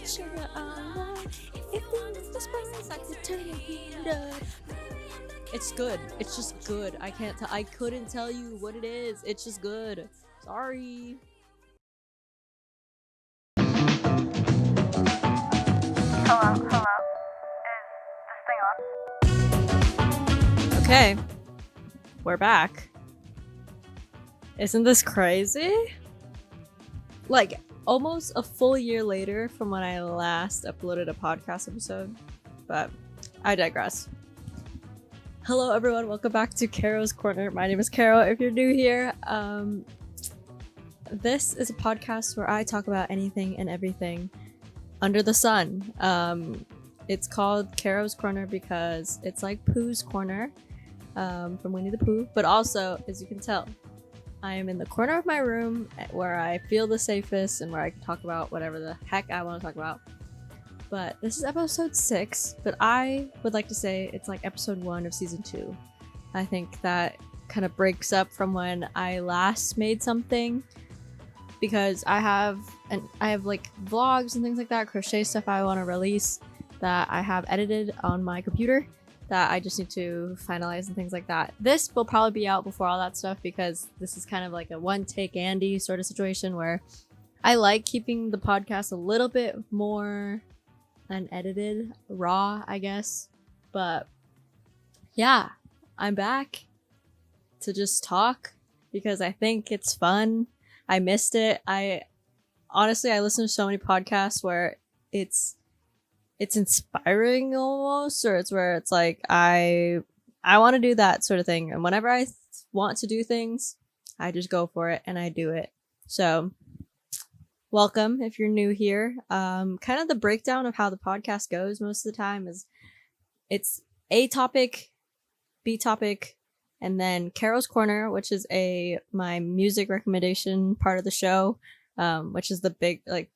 Sugar online. If you miss the spice, I could turn your heat up. It's good. It's just good. I couldn't tell you what it is. It's just good. Sorry. Hello? Is this thing on? Okay. We're back. Isn't this crazy? Like, almost a full year later from when I last uploaded a podcast episode. But I digress. Hello everyone, welcome back to Caro's Corner. My name is Caro if you're new here. This is a podcast where I talk about anything and everything under the sun. It's called Caro's Corner because it's like Pooh's Corner from Winnie the Pooh. But also, as you can tell, I am in the corner of my room where I feel the safest and where I can talk about whatever the heck I want to talk about. But this is episode 6, but I would like to say it's like episode 1 of season 2. I think that kind of breaks up from when I last made something, because I have like vlogs and things like that, crochet stuff I want to release that I have edited on my computer that I just need to finalize and things like that. This will probably be out before all that stuff because this is kind of like a one take Andy sort of situation where I like keeping the podcast a little bit more unedited, raw, I guess. But yeah, I'm back to just talk because I think it's fun. I missed it. I listen to so many podcasts where it's inspiring almost, or it's where it's like I want to do that sort of thing, and whenever I want to do things, I just go for it and I do it. So welcome if you're new here. Kind of the breakdown of how the podcast goes most of the time is it's A topic, B topic, and then Caro's Corner, which is my music recommendation part of the show, which is the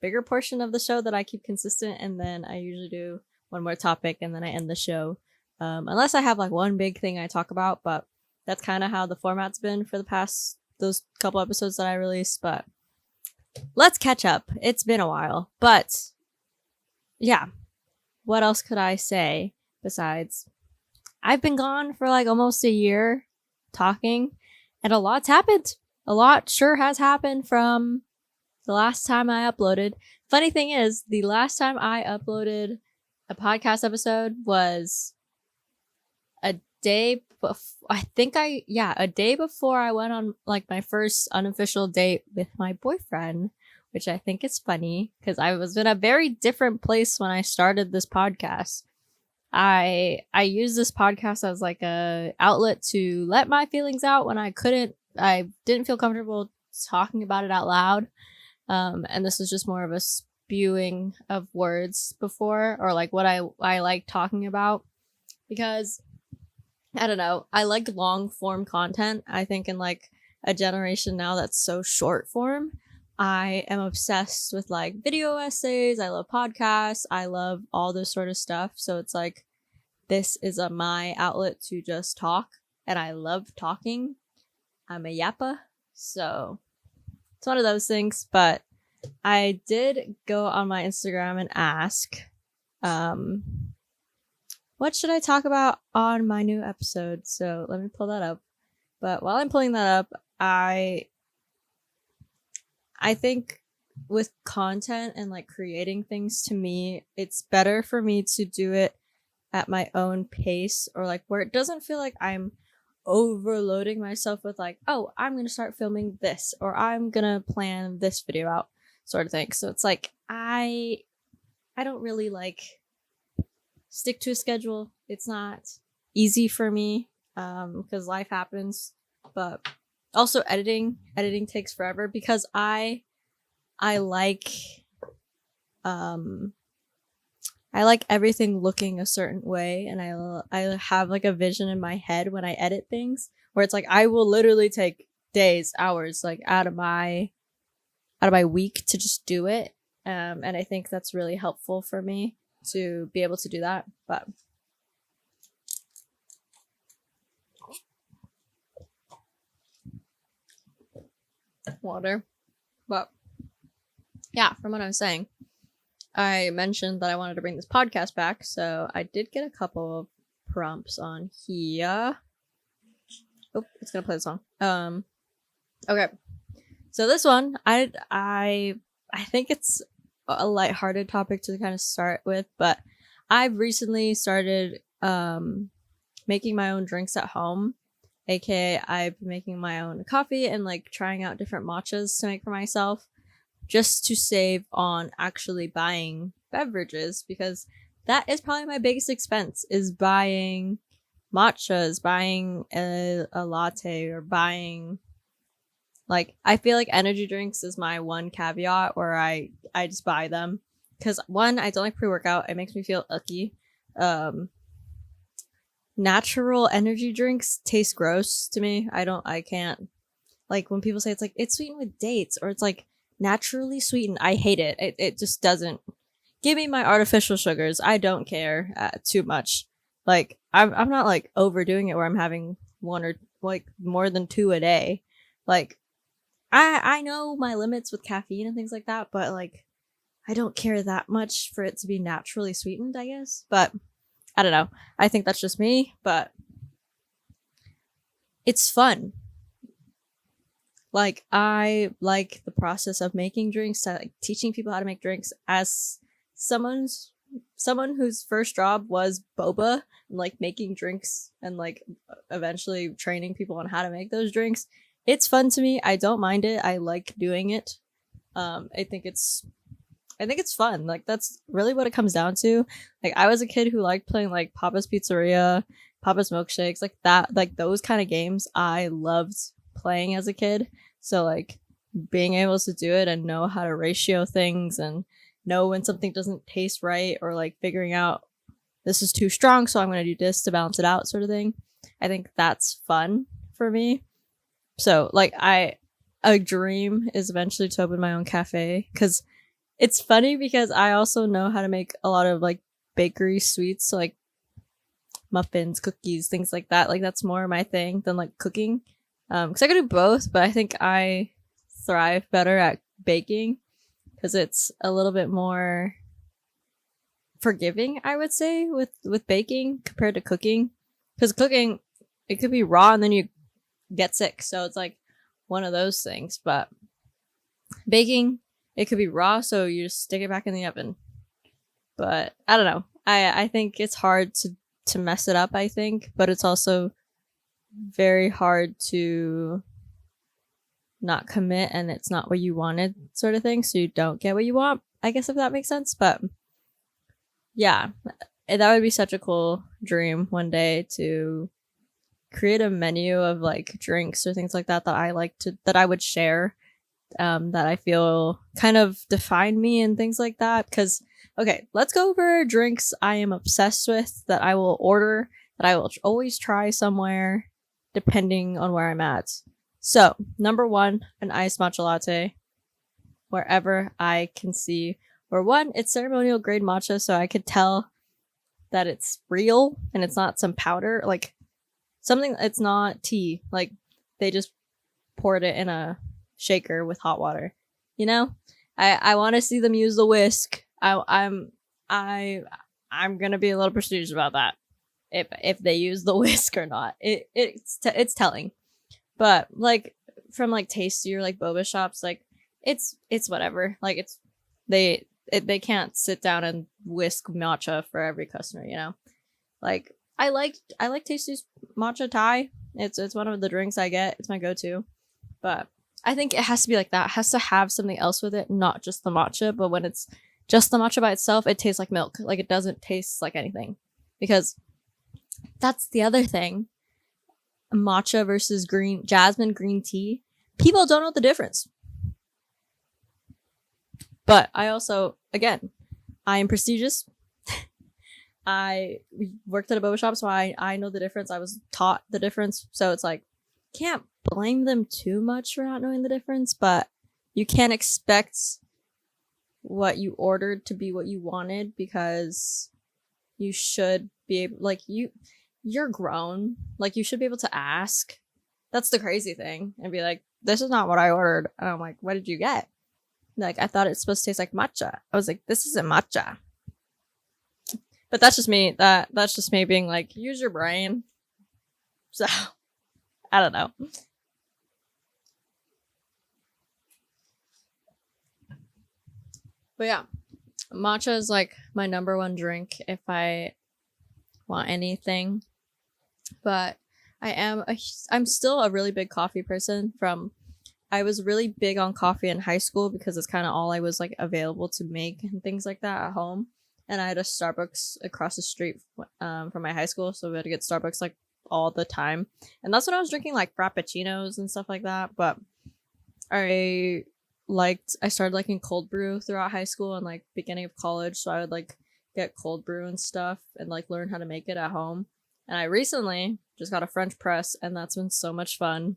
bigger portion of the show that I keep consistent, and then I usually do one more topic and then I end the show, unless I have like one big thing I talk about. But that's kind of how the format's been for the past those couple episodes that I released. But let's catch up. It's been a while, but yeah, what else could I say besides I've been gone for like almost a year talking, and a lot's happened. A lot sure has happened from the last time I uploaded. Funny thing is, the last time I uploaded a podcast episode was a day before I went on like my first unofficial date with my boyfriend, which I think is funny because I was in a very different place when I started this podcast. I used this podcast as like a outlet to let my feelings out when I didn't feel comfortable talking about it out loud. And this was just more of a spewing of words before, or like what I like talking about, because I don't know, I like long form content. I think in like a generation now that's so short form, I am obsessed with like video essays. I love podcasts. I love all this sort of stuff. So it's like, this is my outlet to just talk, and I love talking. I'm a yappa, so it's one of those things. But I did go on my Instagram and ask, what should I talk about on my new episode? So let me pull that up. But while I'm pulling that up, I think with content and like creating things, to me, it's better for me to do it at my own pace, or like where it doesn't feel like I'm overloading myself with like, oh, I'm gonna start filming this, or I'm gonna plan this video out, sort of thing. So it's like I don't really like stick to a schedule. It's not easy for me because life happens, but also editing takes forever because I like everything looking a certain way, and I have like a vision in my head when I edit things where it's like I will literally take days, hours, like out of my week to just do it, and I think that's really helpful for me to be able to do that. But water. But yeah, from what I was saying, I mentioned that I wanted to bring this podcast back, so I did get a couple of prompts on here. Oh, it's gonna play the song. Okay. So this one, I think it's a lighthearted topic to kind of start with, but I've recently started making my own drinks at home, aka I've been making my own coffee and like trying out different matchas to make for myself, just to save on actually buying beverages, because that is probably my biggest expense, is buying matchas, buying a latte, or buying, like, I feel like energy drinks is my one caveat where I just buy them because, one, I don't like pre-workout. It makes me feel icky. Natural energy drinks taste gross to me. I can't, like, when people say it's sweetened with dates, or it's like naturally sweetened, I hate it. It just doesn't give me my artificial sugars. I don't care too much. Like, I'm not like overdoing it where I'm having one or like more than two a day. Like, I know my limits with caffeine and things like that, but like, I don't care that much for it to be naturally sweetened, I guess. But I don't know. I think that's just me, but it's fun. Like, I like the process of making drinks, like teaching people how to make drinks, as someone whose first job was boba and like making drinks and like eventually training people on how to make those drinks. It's fun to me. I don't mind it. I like doing it. I think it's fun. Like, that's really what it comes down to. Like, I was a kid who liked playing like Papa's Pizzeria, Papa's Milkshakes, like that, like those kind of games I loved playing as a kid. So like, being able to do it and know how to ratio things and know when something doesn't taste right, or like figuring out this is too strong, so I'm going to do this to balance it out, sort of thing. I think that's fun for me. So like, a dream is eventually to open my own cafe, because it's funny because I also know how to make a lot of like bakery sweets, so like muffins, cookies, things like that. Like, that's more my thing than like cooking. Because I could do both, but I think I thrive better at baking because it's a little bit more forgiving, I would say, with baking compared to cooking. Because cooking, it could be raw and then you get sick, so it's like one of those things. But baking, it could be raw, so you just stick it back in the oven. But I don't know. I think it's hard to mess it up, I think, but it's also very hard to not commit and it's not what you wanted, sort of thing, so you don't get what you want, I guess, if that makes sense. But yeah, that would be such a cool dream one day, to create a menu of like drinks or things like that that I would share, that I feel kind of define me and things like that. Because, okay, let's go over drinks I am obsessed with, that I will order, that I will always try somewhere depending on where I'm at. So, number one, an iced matcha latte, wherever I can see. Or one, it's ceremonial grade matcha, so I could tell that it's real and it's not some powder, like something. It's not tea, like they just poured it in a shaker with hot water. You know, I want to see them use the whisk. I'm gonna be a little prestigious about that, if they use the whisk or not. It's telling. But like, from like tasty or like boba shops, like it's whatever. Like, they can't sit down and whisk matcha for every customer, you know. Like, I like Tasty's matcha Thai. It's one of the drinks I get. It's my go-to. But I think it has to be like that. It has to have something else with it, not just the matcha. But when it's just the matcha by itself, it tastes like milk. Like, it doesn't taste like anything. Because that's the other thing. Matcha versus jasmine green tea. People don't know the difference. But I also, again, I am prestigious. I worked at a boba shop, so I know the difference. I was taught the difference. So it's like, can't blame them too much for not knowing the difference, but you can't expect what you ordered to be what you wanted, because you should be able, like, you're grown. Like, you should be able to ask. That's the crazy thing. And be like, this is not what I ordered. And I'm like, what did you get? Like, I thought it's supposed to taste like matcha. I was like, this isn't matcha. But that's just me. That's just me being like, use your brain. So, I don't know. But yeah, matcha is like my number one drink if I want anything. But I'm still a really big coffee person. I was really big on coffee in high school because it's kind of all I was like available to make and things like that at home. And I had a Starbucks across the street from my high school, so we had to get Starbucks like all the time. And that's when I was drinking like frappuccinos and stuff like that. But I started liking cold brew throughout high school and like beginning of college, so I would like get cold brew and stuff and like learn how to make it at home. And I recently just got a French press, and that's been so much fun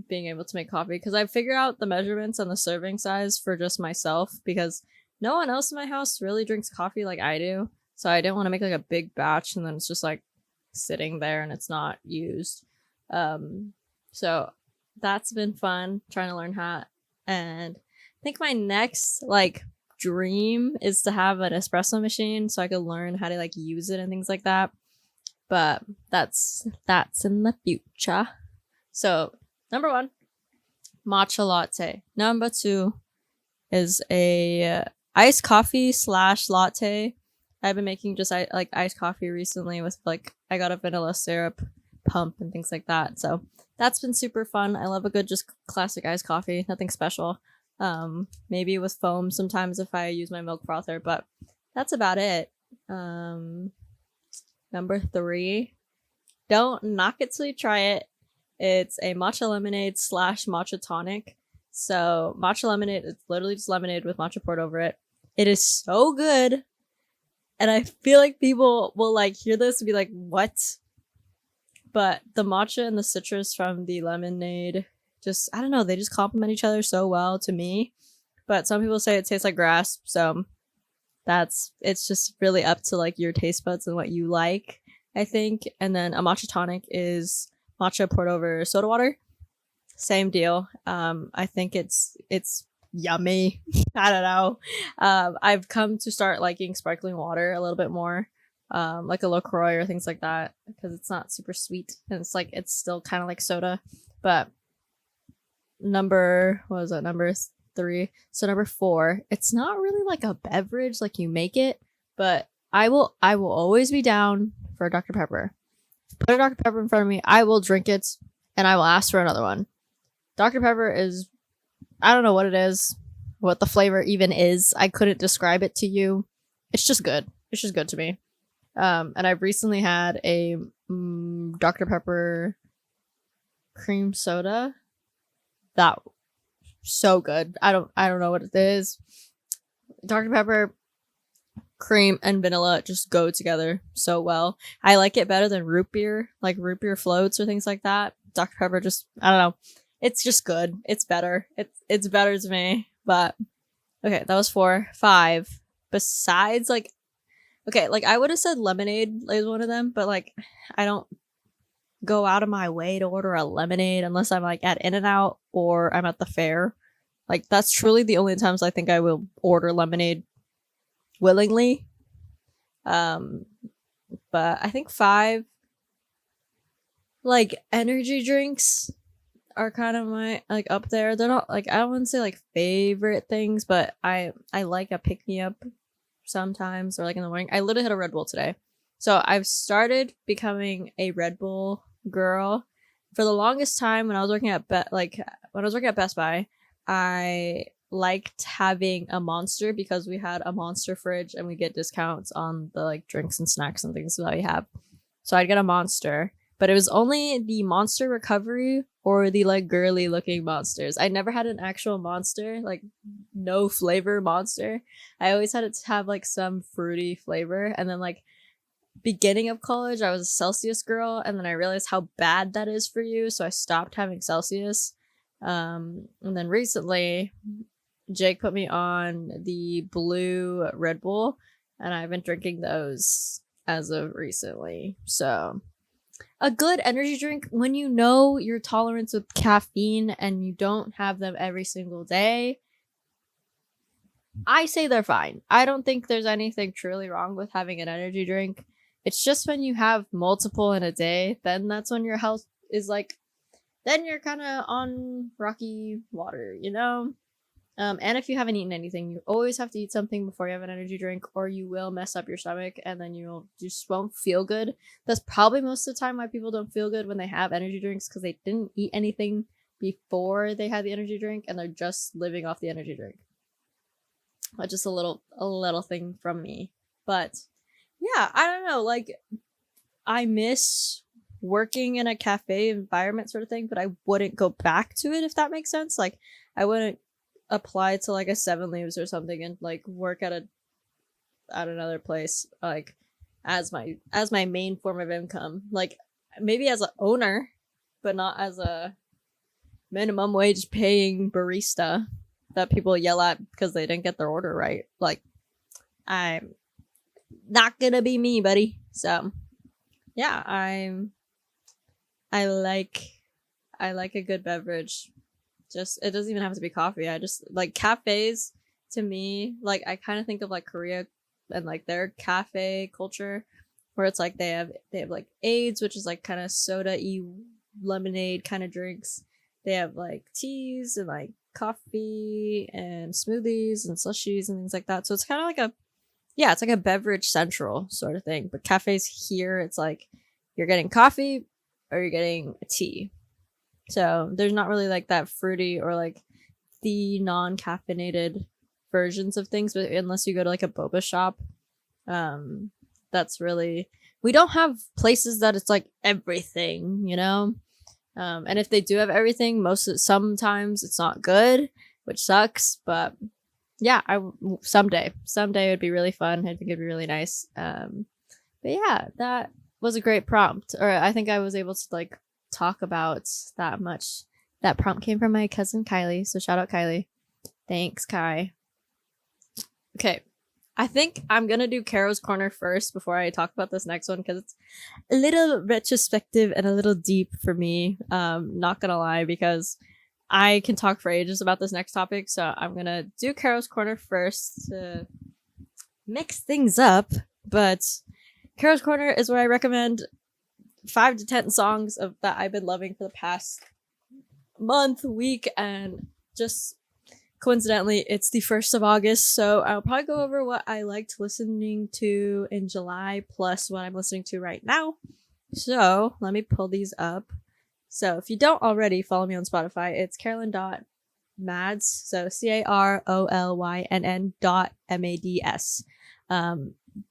being able to make coffee because I figured out the measurements and the serving size for just myself because no one else in my house really drinks coffee like I do. So I didn't want to make like a big batch and then it's just like sitting there and it's not used. So that's been fun trying to learn how. And I think my next like dream is to have an espresso machine so I could learn how to like use it and things like that. But that's in the future. So number 1, matcha latte. Number 2 is a iced coffee / latte. I've been making just like iced coffee recently with like I got a vanilla syrup pump and things like that. So that's been super fun. I love a good just classic iced coffee, nothing special. Maybe with foam sometimes if I use my milk frother, but that's about it. Number 3, don't knock it till you try it. It's a matcha lemonade / matcha tonic. So matcha lemonade, it's literally just lemonade with matcha poured over it. It is so good. And I feel like people will like hear this and be like, what? But the matcha and the citrus from the lemonade just, I don't know, they just complement each other so well to me. But some people say it tastes like grass. So it's just really up to like your taste buds and what you like, I think. And then a matcha tonic is matcha poured over soda water. Same deal. I think it's yummy. I don't know. I've come to start liking sparkling water a little bit more, like a LaCroix or things like that, because it's not super sweet and it's still kind of like soda. But number 3. So number 4, it's not really like a beverage like you make it, but I will always be down for a Dr. Pepper. Put a Dr. Pepper in front of me, I will drink it and I will ask for another one. Dr. Pepper is, I don't know what it is, what the flavor even is. I couldn't describe it to you. It's just good. It's just good to me. And I've recently had a Dr. Pepper cream soda. That so good. I don't know what it is. Dr. Pepper, cream, and vanilla just go together so well. I like it better than root beer, like root beer floats or things like that. Dr. Pepper just, I don't know. It's just good. It's better. It's better to me. But okay, that was 4. 5. Besides like, okay, like I would have said lemonade is one of them, but like I don't go out of my way to order a lemonade unless I'm like at In-N-Out or I'm at the fair. Like that's truly the only times I think I will order lemonade willingly. But I think 5, like energy drinks are kind of my like up there. They're not like, I don't want to say like favorite things, but I like a pick me up sometimes, or like in the morning. I literally had a Red Bull today. So I've started becoming a Red Bull girl. For the longest time when I was working at Best Buy, I liked having a Monster because we had a Monster fridge and we get discounts on the like drinks and snacks and things that we have. So I'd get a Monster, but it was only the Monster Recovery or the like girly looking Monsters. I never had an actual Monster, like no flavor Monster. I always had it to have like some fruity flavor. And then like beginning of college, I was a Celsius girl, and then I realized how bad that is for you, so I stopped having Celsius. And then recently, Jake put me on the blue Red Bull, and I've been drinking those as of recently. So a good energy drink when you know your tolerance with caffeine and you don't have them every single day I say they're fine. I don't think there's anything truly wrong with having an energy drink. It's just when you have multiple in a day, then that's when your health is like, then you're kind of on rocky water, you know? And if you haven't eaten anything, you always have to eat something before you have an energy drink, or you will mess up your stomach and then you just won't feel good. That's probably most of the time why people don't feel good when they have energy drinks, because they didn't eat anything before they had the energy drink and they're just living off the energy drink. Just a little thing from me. But yeah, I don't know. Like, I miss working in a cafe environment sort of thing, but I wouldn't go back to it, if that makes sense. Like, I wouldn't apply to like a Seven Leaves or something and like work at another place like as my main form of income. Like, maybe as an owner, but not as a minimum wage paying barista that people yell at because they didn't get their order right. Like, I'm not gonna be me, buddy. So yeah, I like a good beverage. Just, it doesn't even have to be coffee. I just like cafes. To me, like, I kind of think of like Korea and like their cafe culture, where it's like they have like aids, which is like kind of soda-y lemonade kind of drinks. They have like teas and like coffee and smoothies and slushies and things like that. So it's kind of like it's like a beverage central sort of thing. But cafes here, it's like you're getting coffee or you're getting a tea. So there's not really like that fruity or like the non-caffeinated versions of things, but unless you go to like a boba shop, that's really, we don't have places that it's like everything, you know. And if they do have everything, sometimes it's not good, which sucks. But yeah, someday it would be really fun. I think it'd be really nice. But yeah, that was a great prompt, or I think I was able to like talk about that much. That prompt came from my cousin Kylie, so shout out Kylie. Thanks, Kai. Okay, I think I'm gonna do Caro's corner first before I talk about this next one, because it's a little retrospective and a little deep for me. Not gonna lie, because I can talk for ages about this next topic, so I'm gonna do Caro's corner first to mix things up. But Caro's corner is where I recommend 5 to 10 songs that I've been loving for the past month, week, and just coincidentally, it's the 1st of August, so I'll probably go over what I liked listening to in July plus what I'm listening to right now. So let me pull these up. So if you don't already follow me on Spotify, it's Carolyn.mads, so CAROLYNN.MADS.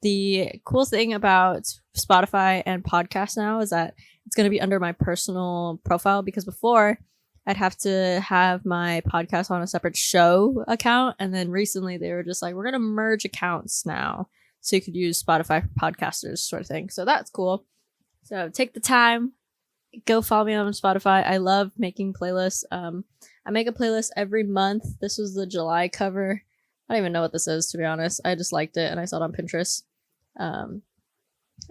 The cool thing about Spotify and podcasts now is that it's going to be under my personal profile, because before I'd have to have my podcast on a separate show account. And then recently they were just like, we're going to merge accounts now, so you could use Spotify for podcasters sort of thing. So that's cool. So take the time, go follow me on Spotify. I love making playlists. I make a playlist every month. This was the July cover. I don't even know what this is, to be honest. I just liked it and I saw it on Pinterest. And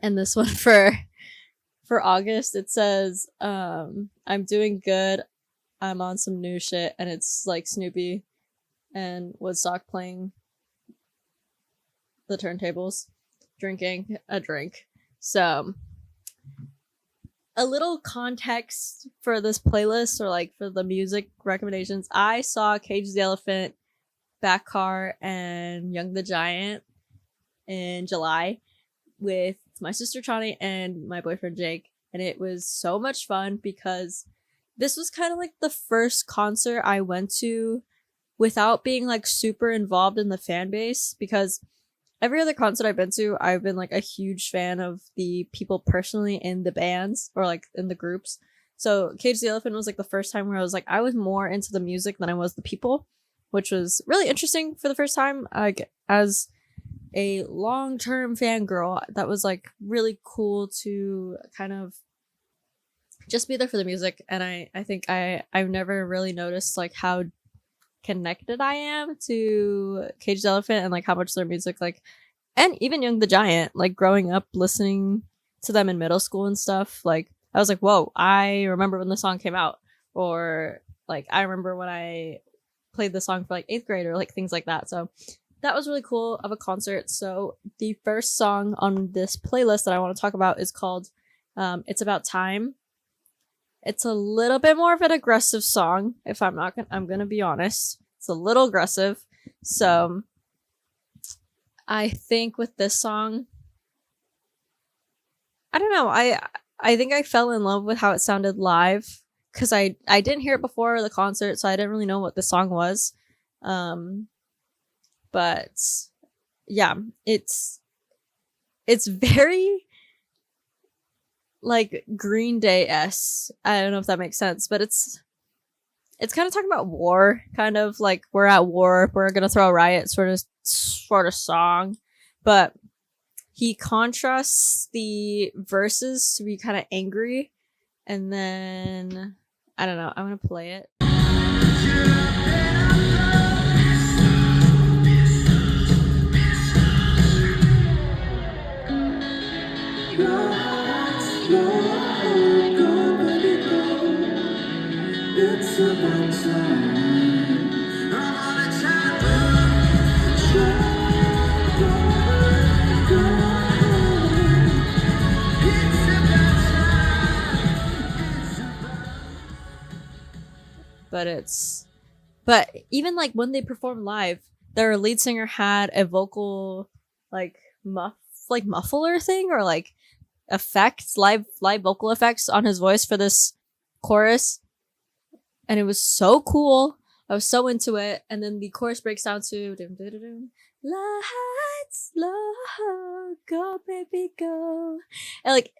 this one for August, it says, I'm doing good. I'm on some new shit, and it's like Snoopy and Woodstock playing the turntables, drinking a drink. So a little context for this playlist, or like for the music recommendations. I saw Cage the Elephant, Backcar, and Young the Giant in July with my sister Chani and my boyfriend Jake, and it was so much fun because this was kind of like the first concert I went to without being like super involved in the fan base, because every other concert I've been to, I've been like a huge fan of the people personally in the bands or like in the groups. So Cage the Elephant was like the first time where I was like, I was more into the music than I was the people, which was really interesting for the first time. Like, as a long-term fangirl, that was like really cool to kind of just be there for the music. And I think I've never really noticed like how connected I am to Cage the Elephant and like how much their music, like, and even Young the Giant, like growing up listening to them in middle school and stuff, like I was like, whoa, I remember when the song came out, or like I remember when I played the song for like 8th grade, or like things like that. So that was really cool of a concert. So the first song on this playlist that I want to talk about is called It's About Time. It's a little bit more of an aggressive song, if I'm gonna be honest. It's a little aggressive. So I think with this song, I don't know, I think I fell in love with how it sounded live because I didn't hear it before the concert, so I didn't really know what the song was. But yeah, it's very like Green Day-esque. I don't know if that makes sense, but it's kind of talking about war, kind of like we're at war, we're gonna throw a riot sort of song. But he contrasts the verses to be kind of angry, and then I don't know, I'm gonna play it. It's about time. But even like when they performed live, their lead singer had a vocal like muffler thing or like effects, live vocal effects on his voice for this chorus, and it was so cool. I was so into it. And then the chorus breaks down to lights low, go baby go, and like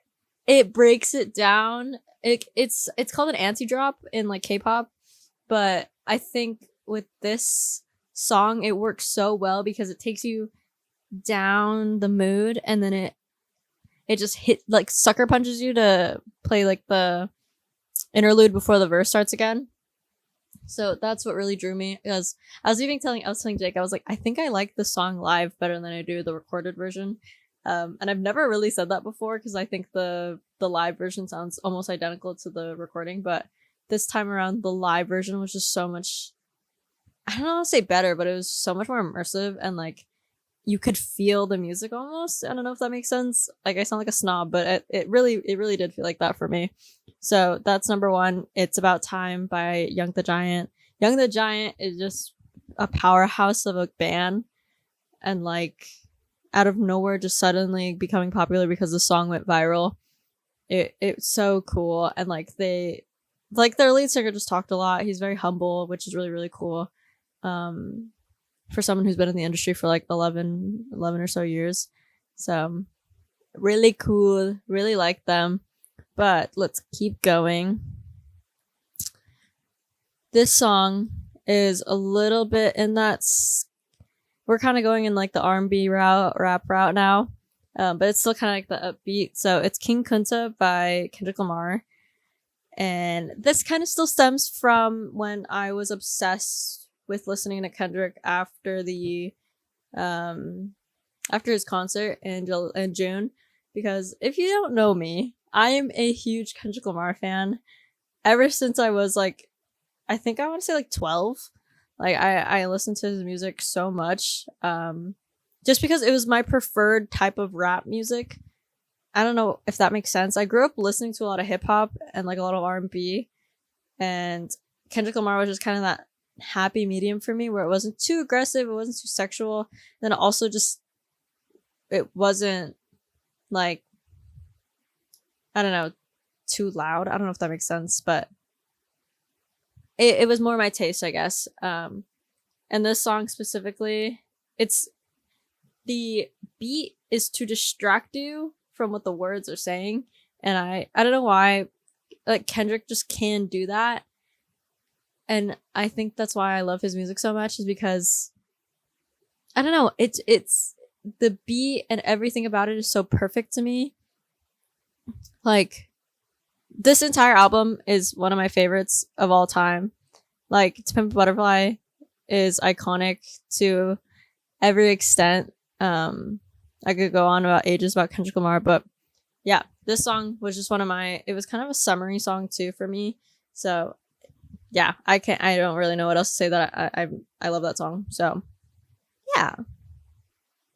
it breaks it down. It's called an anti-drop in like K-pop, but I think with this song it works so well because it takes you down the mood, and then it just hit like sucker punches you to play like the interlude before the verse starts again. So that's what really drew me, because I was telling Jake, I was like, I think I like the song live better than I do the recorded version. And I've never really said that before because I think the live version sounds almost identical to the recording, but this time around the live version was just so much, I don't know how to say better, but it was so much more immersive, and like you could feel the music almost. I don't know if that makes sense. Like I sound like a snob, but it really did feel like that for me. So that's number one. It's About Time by Young the Giant. Young the Giant is just a powerhouse of a band, and like out of nowhere just suddenly becoming popular because the song went viral. It's so cool. And like their lead singer just talked a lot. He's very humble, which is really, really cool. For someone who's been in the industry for like 11 or so years. So really cool. Really like them. But let's keep going. This song is a little bit in that we're kind of going in like the R&B rap route now. But it's still kind of like the upbeat. So it's King Kunta by Kendrick Lamar. And this kind of still stems from when I was obsessed with listening to Kendrick after his concert in June. Because if you don't know me, I am a huge Kendrick Lamar fan. Ever since I was like, I think I want to say like 12. Like I listened to his music so much. Just because it was my preferred type of rap music. I don't know if that makes sense. I grew up listening to a lot of hip hop and like a lot of R&B, and Kendrick Lamar was just kind of that happy medium for me, where it wasn't too aggressive, it wasn't too sexual, then it also just, it wasn't like, I don't know, too loud. I don't know if that makes sense, but it was more my taste, I guess. And this song specifically, it's the beat is to distract you from what the words are saying, and I don't know why, like Kendrick just can do that, and I think that's why I love his music so much, is because I don't know, it's the beat and everything about it is so perfect to me. Like this entire album is one of my favorites of all time. Like To Pimp a Butterfly is iconic to every extent. I could go on about ages about Kendrick Lamar, but yeah, this song was just it was kind of a summery song too for me. So yeah, I don't really know what else to say that I love that song. So Yeah.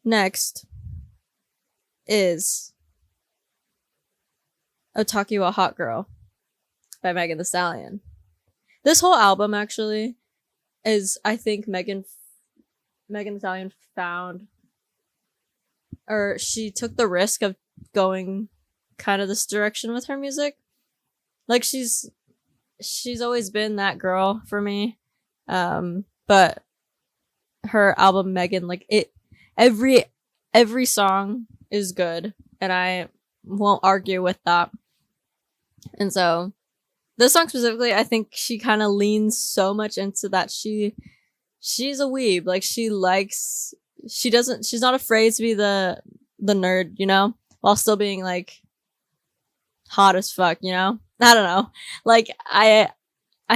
Next is Otaku a Hot Girl by Megan Thee Stallion. This whole album actually is, I think, Megan Thee Stallion found, or she took the risk of going kind of this direction with her music. Like she's always been that girl for me. But her album Megan, like it, every song is good, and I won't argue with that. And so this song specifically, I think she kind of leans so much into that she's a weeb. Like she's not afraid to be the nerd, you know, while still being like hot as fuck, you know? I don't know. Like I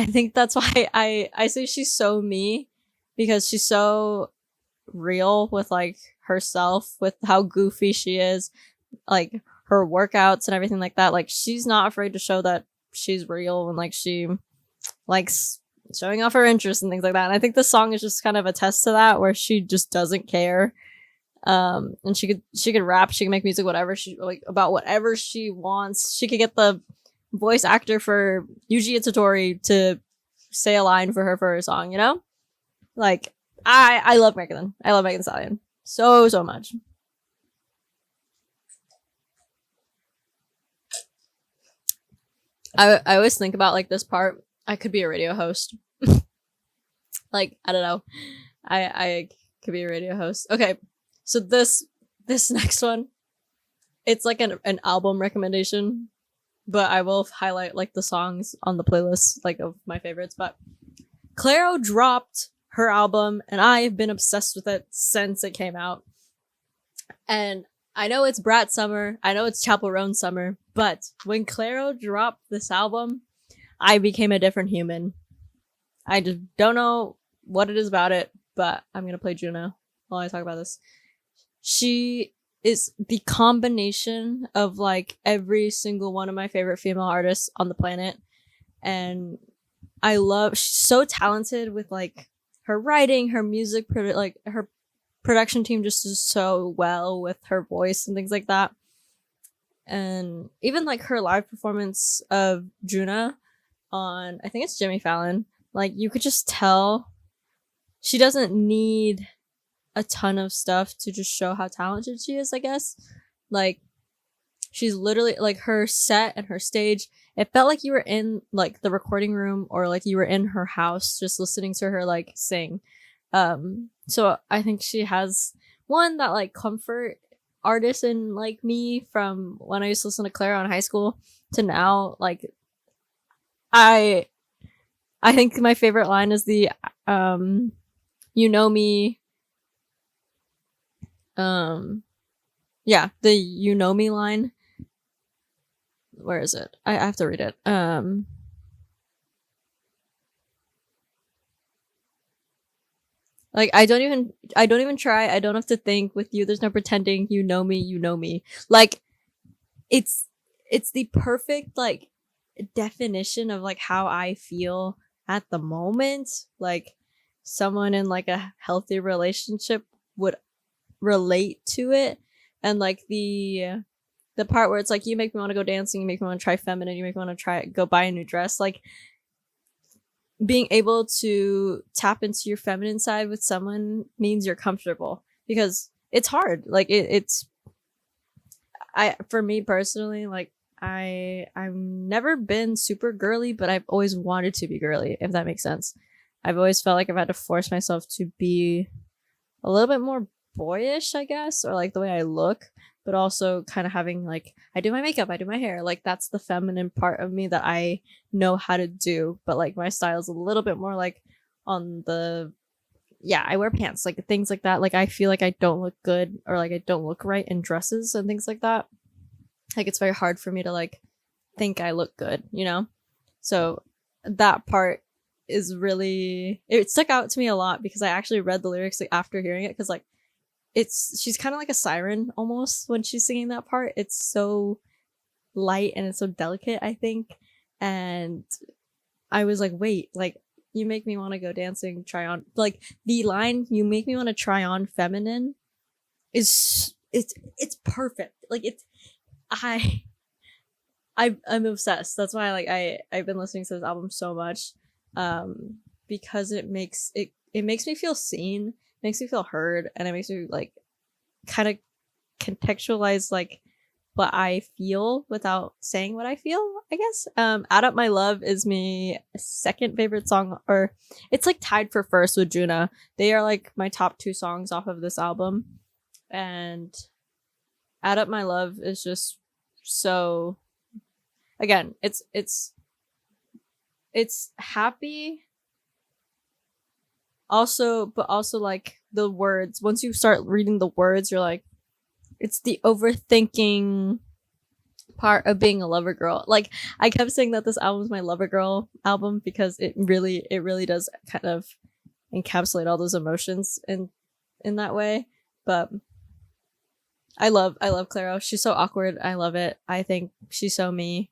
think that's why I say she's so me, because she's so real with like herself, with how goofy she is, like her workouts and everything like that. Like she's not afraid to show that she's real, and like she likes showing off her interests and things like that. And I think the song is just kind of a test to that, where she just doesn't care. And she could rap, she can make music, whatever she like, about whatever she wants. She could get the voice actor for Yuji Itadori to say a line for her for a song, you know? Like I love Megan. I love Megan Thee Stallion so much. I always think about like this part. I could be a radio host. Like I don't know. I could be a radio host. Okay, so this next one, it's like an album recommendation, but I will highlight like the songs on the playlist, like of my favorites. But Clairo dropped her album, and I've been obsessed with it since it came out. And I know it's Brat Summer, I know it's Chappel Roan Summer, but when Clairo dropped this album, I became a different human. I just don't know what it is about it, but I'm gonna play Juno while I talk about this. She is the combination of like every single one of my favorite female artists on the planet, and she's so talented with like her writing, her music, like her production team just does so well with her voice and things like that. And even like her live performance of Juna on, I think it's Jimmy Fallon, like you could just tell she doesn't need a ton of stuff to just show how talented she is, I guess. Like she's literally like, her set and her stage, it felt like you were in like the recording room, or like you were in her house just listening to her like sing. So I think she has one that like comfort artist in like me, from when I used to listen to Clairo in high school to now. Like I think my favorite line is the you know me, yeah, the you know me line. Where is it? I have to read it. Like I don't even try. I don't have to think. With you, there's no pretending. You know me. You know me. Like it's the perfect like definition of like how I feel at the moment. Like someone in like a healthy relationship would relate to it. And like the part where it's like, you make me want to go dancing, you make me want to try feminine, you make me want to go buy a new dress. Like being able to tap into your feminine side with someone means you're comfortable, because it's hard. Like for me personally, like I've never been super girly, but I've always wanted to be girly, if that makes sense. I've always felt like I've had to force myself to be a little bit more boyish, I guess, or like the way I look, but also kind of having like, I do my makeup, I do my hair, like that's the feminine part of me that I know how to do. But like my style is a little bit more like on the, yeah, I wear pants, like things like that. Like I feel like I don't look good, or like I don't look right in dresses and things like that. Like it's very hard for me to like think I look good, you know? So that part is really, it stuck out to me a lot, because I actually read the lyrics like after hearing it, because like she's kind of like a siren almost when she's singing that part. It's so light and it's so delicate, I think. And I was like, wait, like you make me want to go dancing, try on, like the line you make me want to try on feminine is it's perfect. Like it's I I'm obsessed. That's why like I've been listening to this album so much, because it makes me feel seen, makes me feel heard, and it makes me like kind of contextualize like what I feel without saying what I feel, I guess. Add Up My Love is my second favorite song, or it's like tied for first with Juna. They are like my top two songs off of this album. And Add Up My Love is just so, again, it's happy also, but also like the words. Once you start reading the words, you're like, it's the overthinking part of being a lover girl. Like I kept saying that this album is my lover girl album because it really does kind of encapsulate all those emotions in that way. But I love Clairo. She's so awkward. I love it. I think she's so me.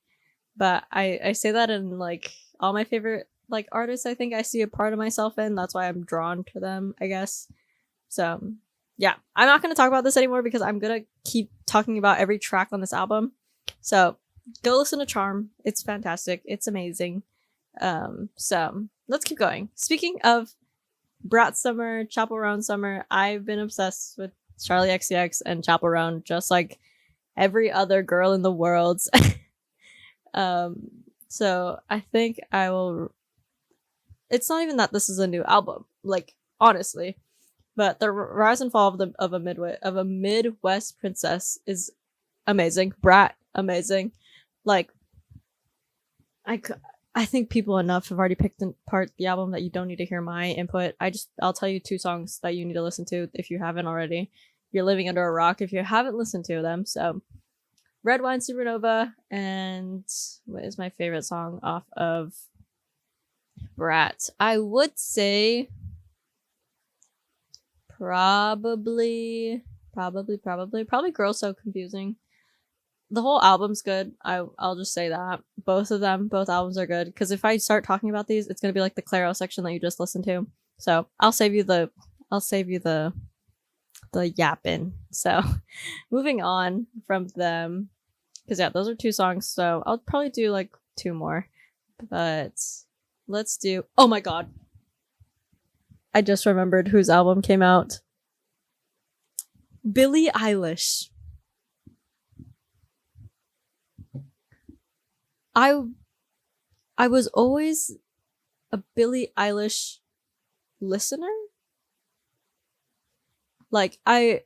But I say that in like all my favorite like artists. I think I see a part of myself in. That's why I'm drawn to them, I guess. So yeah, I'm not going to talk about this anymore because I'm going to keep talking about every track on this album. So go listen to Charm. It's fantastic. It's amazing. So let's keep going. Speaking of Brat Summer, Chappell Roan Summer, I've been obsessed with Charli XCX and Chappell Roan just like every other girl in the world. So I think I will. It's not even that this is a new album, like honestly. But the rise and fall of a Midwest princess is amazing. Brat, amazing. Like, I think people enough have already picked apart the album that you don't need to hear my input. I'll tell you two songs that you need to listen to if you haven't already. You're living under a rock if you haven't listened to them. So, Red Wine Supernova, and what is my favorite song off of Brat? I would say probably Girl So Confusing. The whole album's good. I'll just say that both albums are good, because if I start talking about these, it's gonna be like the Clairo section that you just listened to. So I'll save you the yapping. So moving on from them, because yeah, those are two songs. So I'll probably do like two more, but let's do. Oh my god, I just remembered whose album came out. Billie Eilish. I was always a Billie Eilish listener. Like I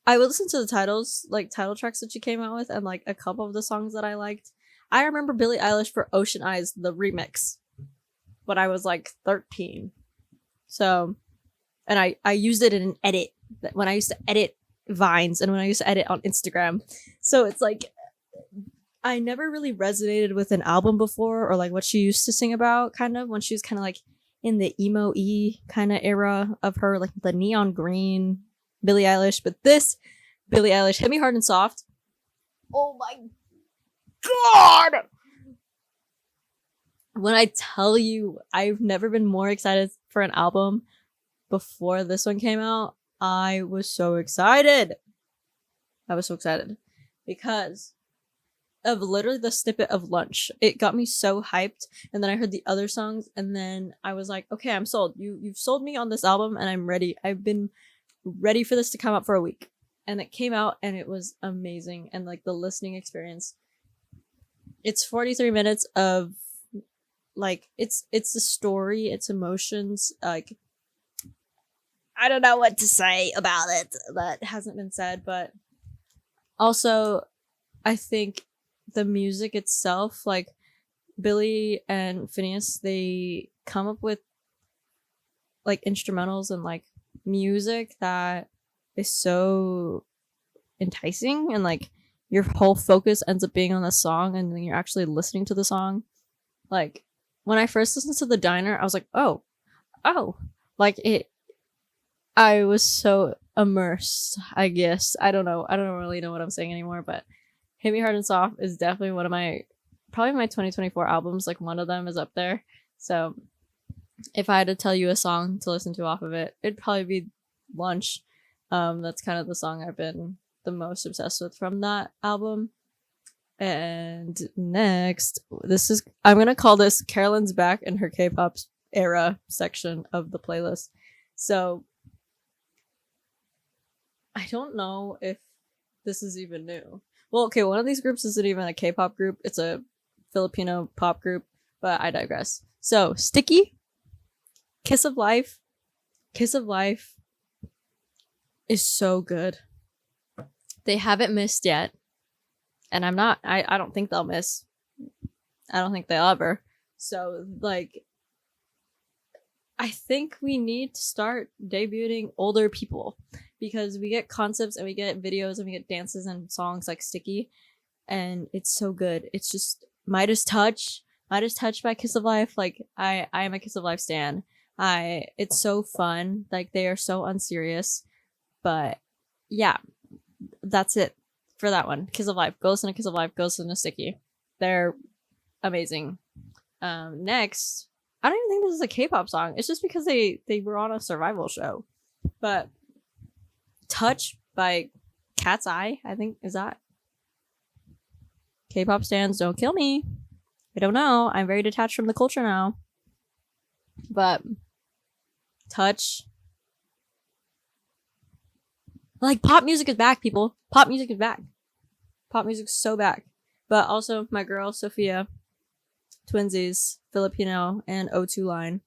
would listen to the titles, like title tracks that she came out with, and like a couple of the songs that I liked. I remember Billie Eilish for Ocean Eyes, the remix, when I was like 13. So, and I used it in an edit when I used to edit Vines and when I used to edit on Instagram. So it's like I never really resonated with an album before, or like what she used to sing about, kind of when she was kind of like in the emo-y kind of era of her, like the neon green Billie Eilish. But this Billie Eilish hit me hard and soft. Oh my god! When I tell you, I've never been more excited for an album before this one came out. I was so excited. Because of literally the snippet of Lunch. It got me so hyped, and then I heard the other songs, and then I was like, okay, I'm sold. You've sold me on this album, and I'm ready. I've been ready for this to come out for a week. And it came out, and it was amazing. And like the listening experience, it's 43 minutes of like it's the story, it's emotions. Like I don't know what to say about it that hasn't been said, but also I think the music itself, like Billie and Phineas, they come up with like instrumentals and like music that is so enticing, and like your whole focus ends up being on the song, and then you're actually listening to the song. Like when I first listened to The Diner, I was like, oh, like it. I was so immersed, I guess. I don't really know what I'm saying anymore, but Hit Me Hard and Soft is definitely one of my, probably my 2024 albums. Like one of them is up there. So if I had to tell you a song to listen to off of it, it'd probably be Lunch. That's kind of the song I've been the most obsessed with from that album. And next, I'm gonna call this Carolyn's back in her K-pop era section of the playlist. So I don't know if this is even new. Well, okay, one of these groups isn't even a K-pop group. It's a Filipino pop group, but I digress. So, Sticky, Kiss of Life. Kiss of Life is so good. They haven't missed yet. And I don't think they'll miss. I don't think they'll ever. So, like, I think we need to start debuting older people because we get concepts and we get videos and we get dances and songs like Sticky, and it's so good. It's just Midas Touch by Kiss of Life. Like, I am a Kiss of Life stan. It's so fun. Like, they are so unserious. But yeah, that's it for that one. Kiss of Life. Go listen to Kiss of Life. Go listen to Sticky. They're amazing. Next, I don't even think this is a K-pop song. It's just because they were on a survival show. But Touch by Katseye, I think, is that? K-pop stans, don't kill me. I don't know. I'm very detached from the culture now. But Touch. Like, pop music is back, people. Pop music is back. Pop music's so back. But also, my girl, Sophia, twinsies, Filipino, and O2 line.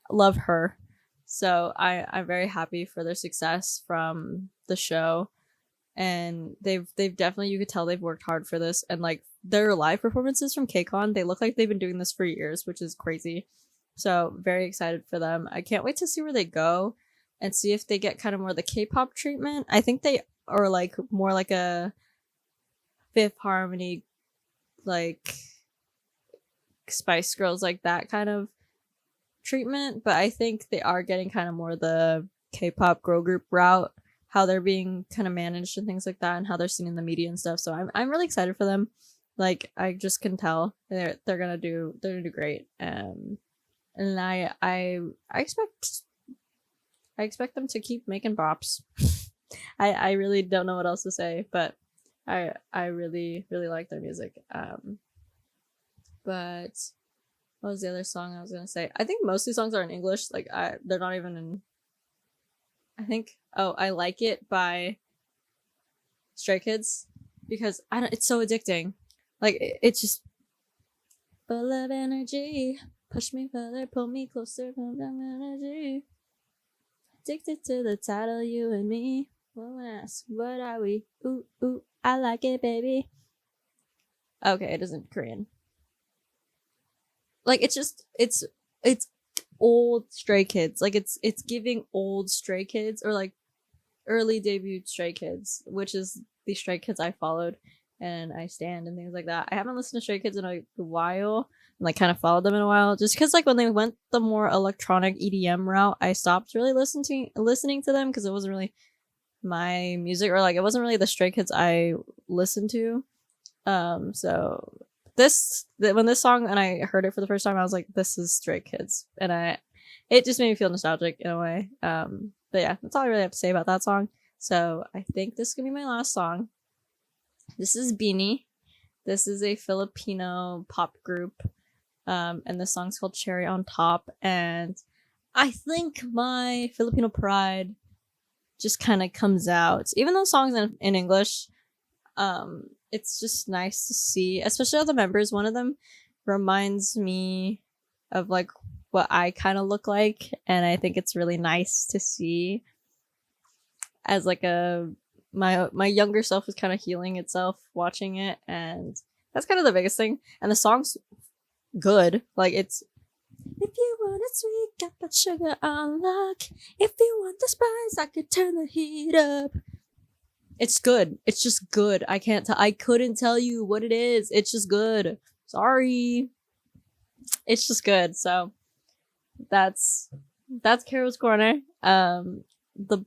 Love her. So I'm very happy for their success from the show. And they've definitely, you could tell they've worked hard for this. And like their live performances from KCON, they look like they've been doing this for years, which is crazy. So very excited for them. I can't wait to see where they go and see if they get kind of more the K-pop treatment. I think they are like more like a Fifth Harmony, like Spice Girls, like that kind of treatment. But I think they are getting kind of more the K-pop girl group route, how they're being kind of managed and things like that, and how they're seen in the media and stuff. So I'm really excited for them. Like, I just can tell they're gonna do great. And I expect them to keep making bops. I really don't know what else to say, but I really like their music. But what was the other song I was gonna say? I think most of these songs are in English. Like, they're not even in. I think. Oh, I Like It by Stray Kids because it's so addicting. Like, it's just full of energy. Push me further, pull me closer, full of energy. Addicted to the title, you and me. Won't ask, what are we? Ooh, ooh, I like it, baby. Okay, it isn't Korean. Like, it's old Stray Kids. Like, it's giving old Stray Kids, or like early debut Stray Kids, which is the Stray Kids I followed and I stand and things like that. I haven't listened to Stray Kids in a while, and like kind of followed them in a while, just because like when they went the more electronic EDM route, I stopped really listening to them because it wasn't really my music, or like it wasn't really the Stray Kids I listened to. So when this song and I heard it for the first time, I was like, this is Stray Kids, and it just made me feel nostalgic in a way. But yeah, that's all I really have to say about that song. So I think this is gonna be my last song. This is Bini. This is a Filipino pop group, and the song's called Cherry on Top. And I think my Filipino pride just kind of comes out, even though the song's in English. It's just nice to see, especially all the members. One of them reminds me of like what I kind of look like, and I think it's really nice to see as like my younger self is kind of healing itself watching it, and that's kind of the biggest thing. And the song's good. Like, it's, if you want it sweet, got that sugar on lock. If you want the spice, I could turn the heat up. It's good. It's just good. I couldn't tell you what it is. It's just good. Sorry. It's just good. So that's Caro's Corner. The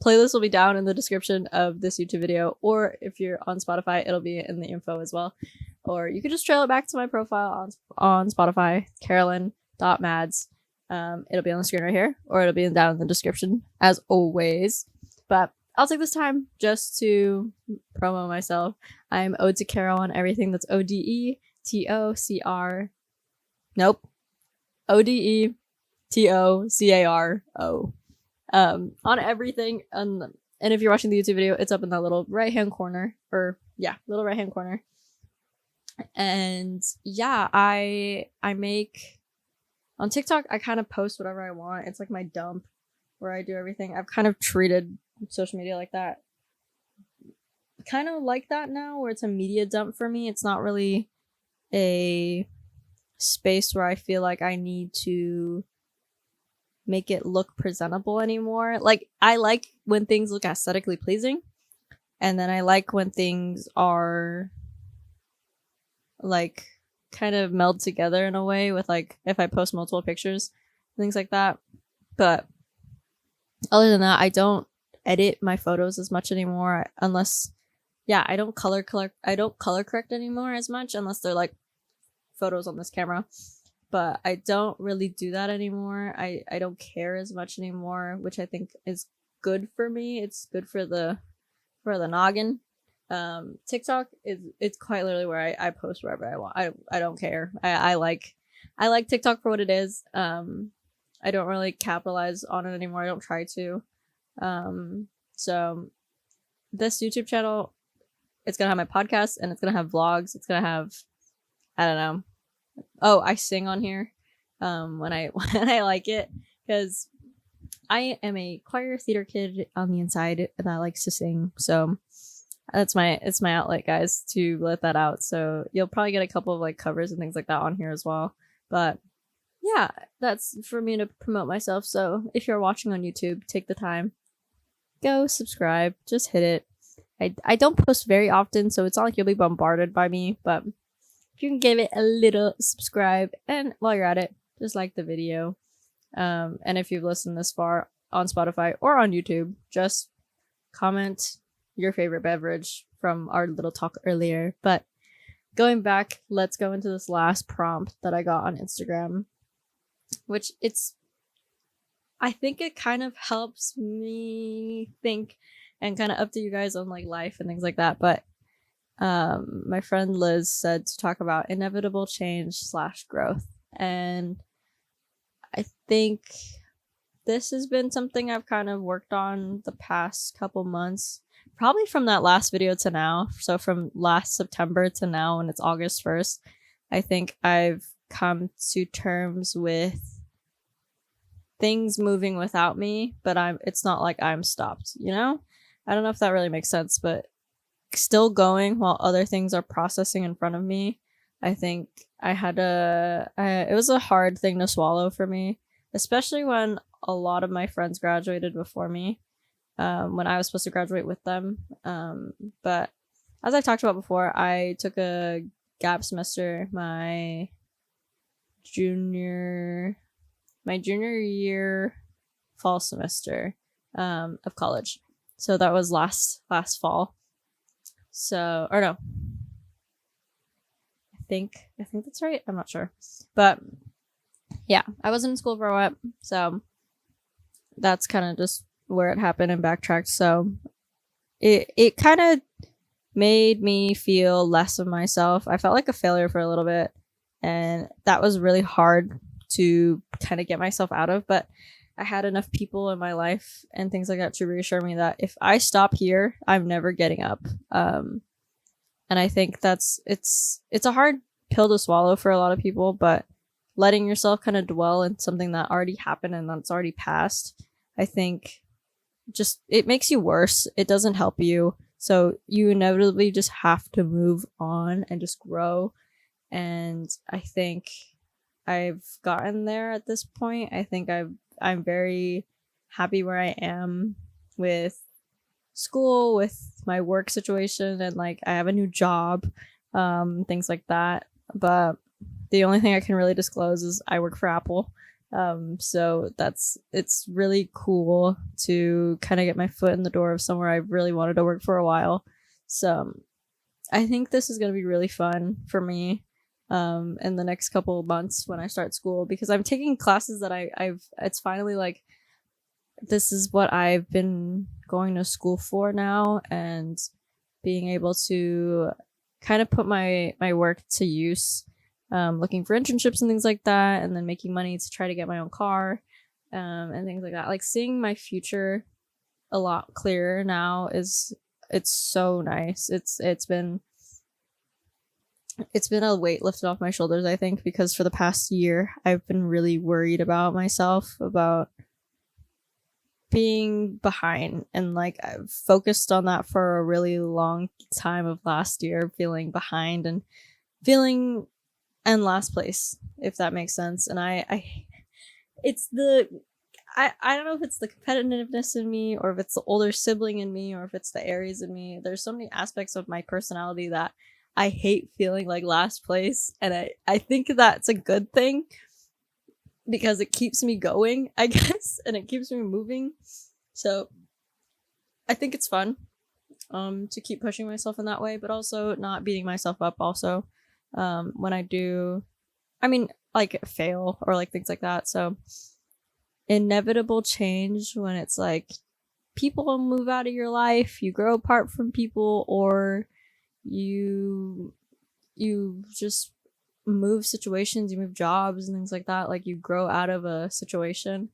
playlist will be down in the description of this YouTube video, or if you're on Spotify, it'll be in the info as well. Or you could just trail it back to my profile on Spotify, carolyn.mads, It'll be on the screen right here, or it'll be down in the description as always. But I'll take this time just to promo myself. I'm Ode to Caro on everything. That's ODETOCR. Nope. ODETOCARO. On everything. And if you're watching the YouTube video, it's up in that little right hand corner. Little right hand corner. And yeah, I make on TikTok, I kind of post whatever I want. It's like my dump where I do everything. I've kind of treated social media like that. Kind of like that now, where it's a media dump for me. It's not really a space where I feel like I need to make it look presentable anymore. Like, I like when things look aesthetically pleasing, and then I like when things are like kind of meld together in a way with, like, if I post multiple pictures, things like that. But other than that, I don't edit my photos as much anymore, unless I don't color correct anymore as much, unless they're like photos on this camera. But I don't really do that anymore. I don't care as much anymore, which I think is good for me. It's good for the noggin. TikTok it's quite literally where I post wherever I want. I don't care. I like TikTok for what it is. I don't really capitalize on it anymore. I don't try to. So this YouTube channel, it's gonna have my podcast, and it's gonna have vlogs. It's gonna have, I don't know. Oh, I sing on here when I like it, because I am a choir theater kid on the inside that likes to sing. So it's my outlet, guys, to let that out. So you'll probably get a couple of like covers and things like that on here as well. But yeah, that's for me to promote myself. So if you're watching on YouTube, take the time, go subscribe, just hit it. I don't post very often, so it's not like you'll be bombarded by me, but if you can give it a little subscribe, and while you're at it, just like the video. And if you've listened this far on Spotify or on YouTube, just comment your favorite beverage from our little talk earlier. But going back, let's go into this last prompt that I got on Instagram, which I think it kind of helps me think, and kind of up to you guys on like life and things like that. But my friend Liz said to talk about inevitable change / growth. And I think this has been something I've kind of worked on the past couple months, probably from that last video to now. So from last September to now, and it's August 1st, I think I've come to terms with things moving without me, but it's not like I'm stopped, you know? I don't know if that really makes sense, but still going while other things are processing in front of me. I think it was a hard thing to swallow for me, especially when a lot of my friends graduated before me, when I was supposed to graduate with them. But as I've talked about before, I took a gap semester my junior year fall semester of college. So that was last fall. So, or no, I think that's right. I'm not sure, but yeah, I wasn't in school for a while, so that's kind of just where it happened and backtracked. So it kind of made me feel less of myself. I felt like a failure for a little bit, and that was really hard to kind of get myself out of. But I had enough people in my life and things like that to reassure me that if I stop here, I'm never getting up. And I think it's a hard pill to swallow for a lot of people, but letting yourself kind of dwell in something that already happened and that's already passed, I think just it makes you worse. It doesn't help you. So you inevitably just have to move on and just grow. And I think I've gotten there at this point. I think I'm very happy where I am with school, with my work situation, and like I have a new job, things like that. But the only thing I can really disclose is I work for Apple. So it's really cool to kind of get my foot in the door of somewhere I really wanted to work for a while. So I think this is going to be really fun for me. in the next couple of months when I start school, because I'm taking classes that I've it's finally like, this is what I've been going to school for now, and being able to kind of put my work to use, looking for internships and things like that, and then making money to try to get my own car, and things like that. Like, seeing my future a lot clearer now it's so nice. It's been a weight lifted off my shoulders, I think, because for the past year I've been really worried about myself, about being behind, and like I've focused on that for a really long time of last year, feeling behind and feeling in last place, if that makes sense. And I it's the I don't know if it's the competitiveness in me, or if it's the older sibling in me, or if it's the Aries in me. There's so many aspects of my personality that I hate feeling like last place, and I think that's a good thing, because it keeps me going, I guess, and it keeps me moving. So I think it's fun to keep pushing myself in that way, but also not beating myself up also when I do, I mean, like, fail or like things like that. So inevitable change, when it's like people move out of your life, you grow apart from people, or you just move situations, you move jobs and things like that, like you grow out of a situation.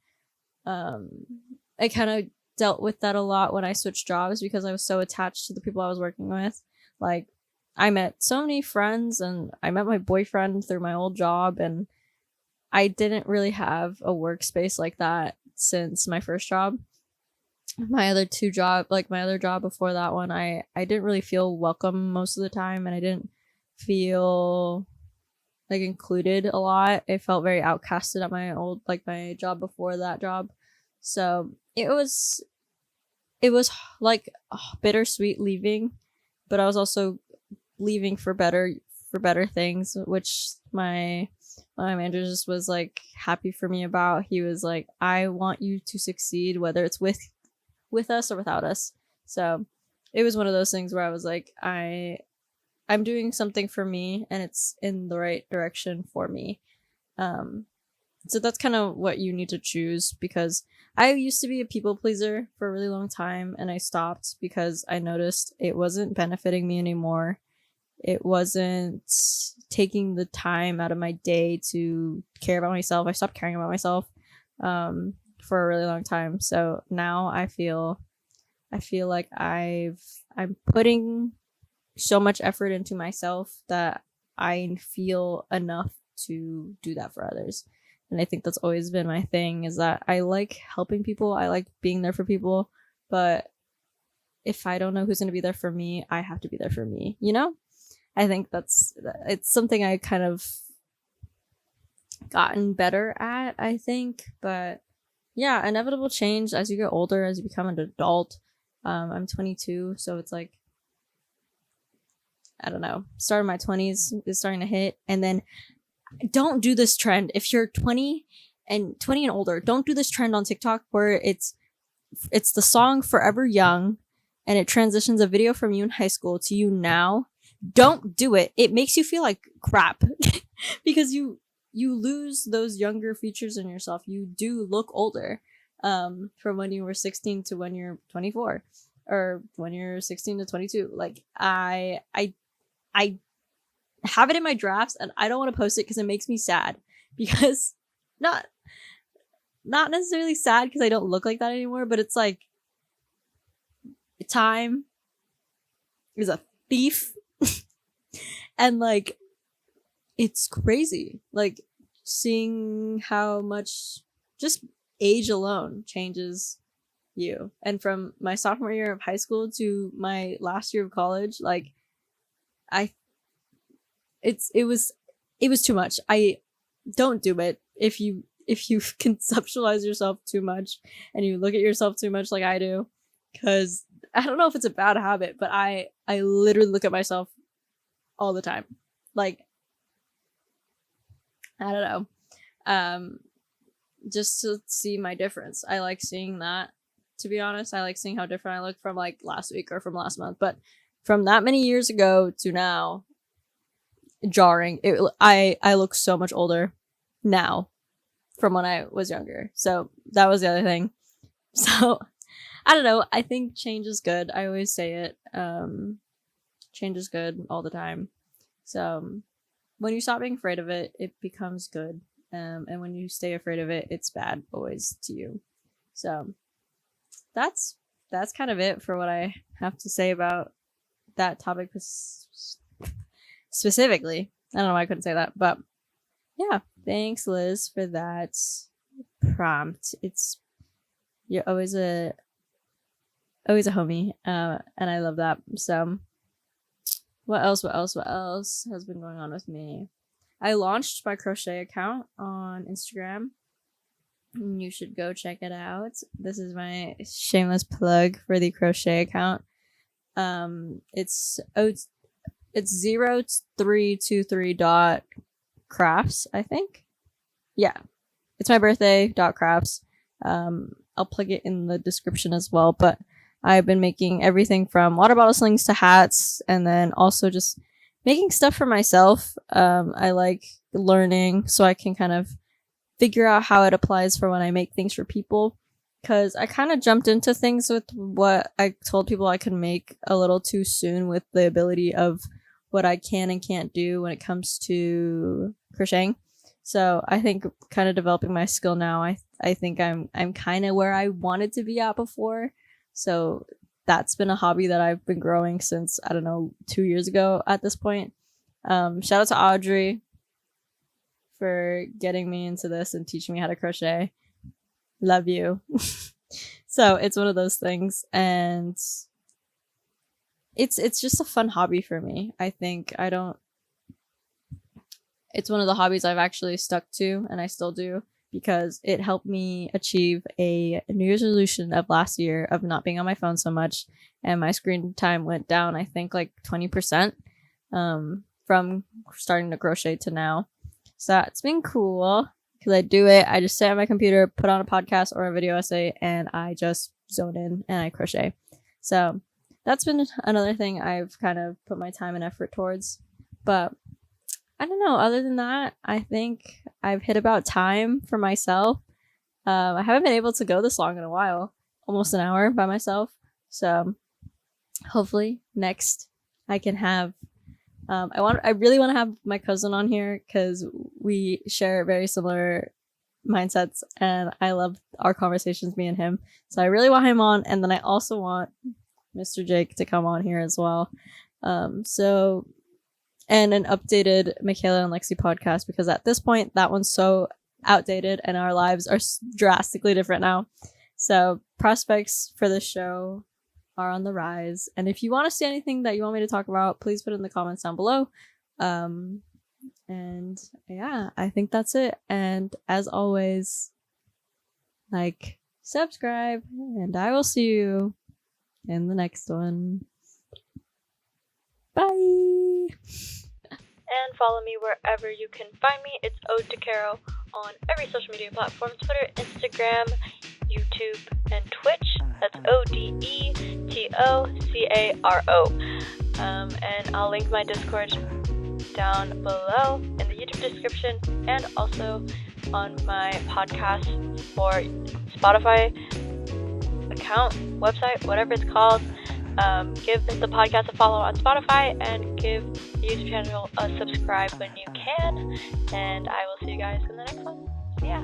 I kind of dealt with that a lot when I switched jobs, because I was so attached to the people I was working with. Like, I met so many friends, and I met my boyfriend through my old job, and I didn't really have a workspace like that since my first job. My other job before that one, I didn't really feel welcome most of the time, and I didn't feel like included a lot. I felt very outcasted at my job before that job. So it was like bittersweet leaving, but I was also leaving for better things, which my manager just was like happy for me about. He was like, I want you to succeed, whether it's with us or without us. So it was one of those things where I was like, I'm doing something for me, and it's in the right direction for me. So that's kind of what you need to choose, because I used to be a people pleaser for a really long time, and I stopped because I noticed it wasn't benefiting me anymore. It wasn't taking the time out of my day to care about myself. I stopped caring about myself for a really long time. So now I feel like I'm putting so much effort into myself that I feel enough to do that for others. And I think that's always been my thing, is that I like helping people. I like being there for people. But if I don't know who's going to be there for me, I have to be there for me, you know? I think it's something I kind of gotten better at, I think. But yeah, inevitable change as you get older, as you become an adult. I'm 22, so it's like, I don't know, start of my 20s is starting to hit. And then don't do this trend. If you're 20 and older, don't do this trend on TikTok where it's the song Forever Young, and it transitions a video from you in high school to you now. Don't do it. It makes you feel like crap because you lose those younger features in yourself. You do look older from when you were 16 to when you're 24, or when you're 16 to 22. Like, I have it in my drafts, and I don't want to post it because it makes me sad, because not necessarily sad because I don't look like that anymore, but it's like time is a thief. And like, it's crazy, like, seeing how much just age alone changes you. And from my sophomore year of high school to my last year of college, like, it was too much. I don't do it. If you conceptualize yourself too much and you look at yourself too much like I do, because I don't know if it's a bad habit, but I literally look at myself all the time. Like, I don't know. Just to see my difference. I like seeing that, to be honest. I like seeing how different I look from like last week or from last month. But from that many years ago to now, jarring. I look so much older now from when I was younger. So that was the other thing. So I don't know. I think change is good. I always say it. Change is good all the time. So when you stop being afraid of it, it becomes good. And when you stay afraid of it, it's bad always to you. So that's kind of it for what I have to say about that topic specifically. I don't know why I couldn't say that, but yeah. Thanks, Liz, for that prompt. You're always a homie, and I love that. So what else has been going on with me? I launched my crochet account on Instagram. You should go check it out. This is my shameless plug for the crochet account. It's 0323.crafts, I think. Yeah, it's my birthday .crafts. I'll plug it in the description as well, but I've been making everything from water bottle slings to hats, and then also just making stuff for myself. I like learning so I can kind of figure out how it applies for when I make things for people, because I kind of jumped into things with what I told people I could make a little too soon with the ability of what I can and can't do when it comes to crocheting. So I think kind of developing my skill now, I think I'm kind of where I wanted to be at before. So that's been a hobby that I've been growing since, I don't know, 2 years ago at this point. Shout out to Audrey for getting me into this and teaching me how to crochet. Love you. So it's one of those things, and it's just a fun hobby for me. I think it's one of the hobbies I've actually stuck to, and I still do, because it helped me achieve a New Year's resolution of last year of not being on my phone so much, and my screen time went down, I think, like 20% from starting to crochet to now. So that's been cool, because I do it. I just sit at my computer, put on a podcast or a video essay, and I just zone in and I crochet. So that's been another thing I've kind of put my time and effort towards. But I don't know. Other than that, I think I've hit about time for myself. I haven't been able to go this long in a while, almost an hour by myself. So hopefully next I can have. I really want to have my cousin on here, because we share very similar mindsets, and I love our conversations, me and him. So I really want him on, and then I also want Mr. Jake to come on here as well. And an updated Michaela and Lexi podcast, because at this point that one's so outdated and our lives are drastically different now. So prospects for this show are on the rise, and if you want to see anything that you want me to talk about, please put it in the comments down below. And yeah, I think that's it. And as always, like, subscribe, and I will see you in the next one. Bye. And follow me wherever you can find me. It's Ode to Caro on every social media platform: Twitter, Instagram, YouTube, and Twitch. That's ODETOCARO. And I'll link my Discord down below in the YouTube description, and also on my podcast or Spotify account, website, whatever it's called. Give the podcast a follow on Spotify, and give the YouTube channel a subscribe when you can. And I will see you guys in the next one. See ya.